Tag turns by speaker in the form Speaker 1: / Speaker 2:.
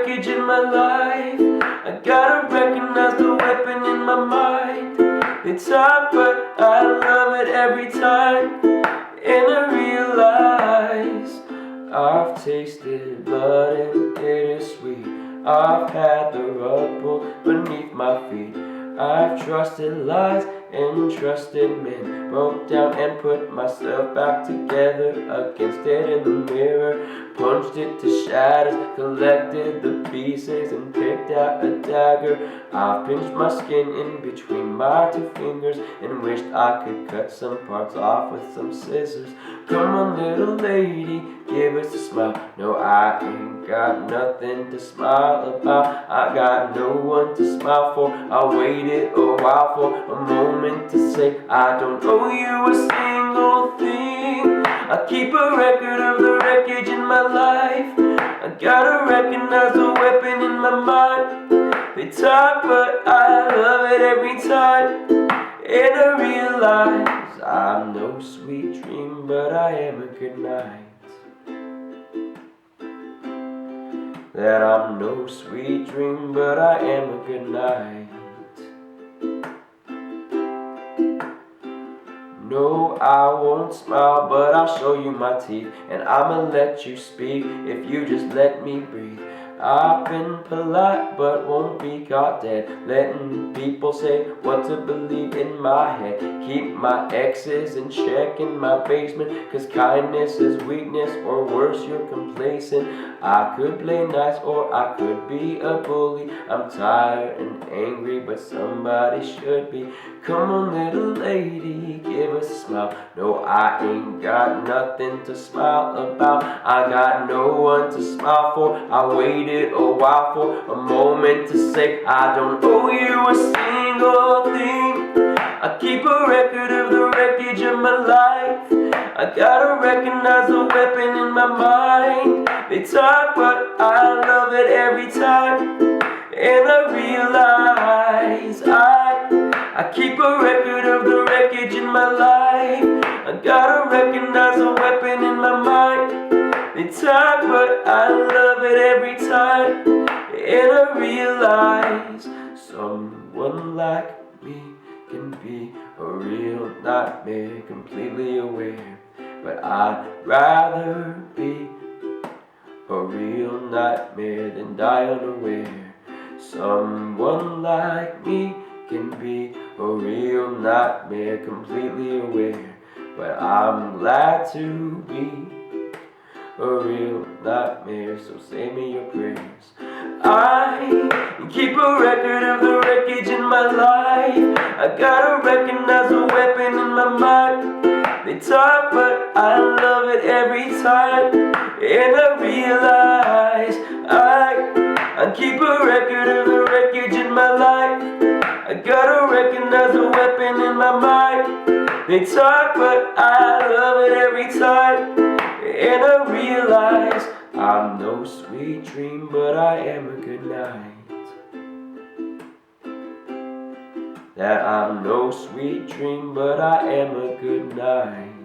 Speaker 1: wreckage in my life. I gotta recognize the weapon in my mind. It's hard, but I love it every time. And I realize I've tasted blood and it is sweet. I've had the rug pulled beneath my feet. I've trusted lies and trusted men, broke down and put myself back together against it in the mirror, punched it to shatters, collected the pieces and picked out a dagger. I've pinched my skin in between my two fingers and wished I could cut some parts off with some scissors. Come on, little lady, give us a smile. No, I ain't got nothing to smile about. I got no one to smile for. I waited a while for a moment to say I don't owe you a single thing. I keep a record of the wreckage in my life. I gotta recognize the weapon in my mind. They talk, but I love it every time. And I realize I'm no sweet dream, but I am a good night. That I'm no sweet dream, but I am a good night. No, I won't smile, but I'll show you my teeth, and I'ma let you speak if you just let me breathe. I've been polite, but won't be caught dead, letting people say what to believe in my head. Keep my exes in check in my basement, cause kindness is weakness, or worse, you're complacent. I could play nice, or I could be a bully. I'm tired and angry, but somebody should be. Come on, little lady, give us a smile. No, I ain't got nothing to smile about. I got no one to smile for. I waited a while for a moment to say I don't owe you a single thing. I keep a record of the wreckage of my life. I gotta recognize the weapon in my mind. They talk, but I love it every time. And I realize I keep a record of the wreckage in my life. I gotta recognize the weapon in my mind. They talk, but I love it every time. And I realize someone like me can be a real nightmare, completely aware. But I'd rather be a real nightmare than die unaware. Someone like me can be a real nightmare, completely aware. But I'm glad to be a real nightmare, so say me your prayers. I keep a record of the wreckage in my life. I gotta recognize the weapon in my mind. They talk, but I love it every time. And I realize I keep a record of the wreckage in my life. I gotta recognize the weapon in my mind. They talk, but I love it every time. And I realize I'm no sweet dream, but I am a good night. That I'm no sweet dream, but I am a good night.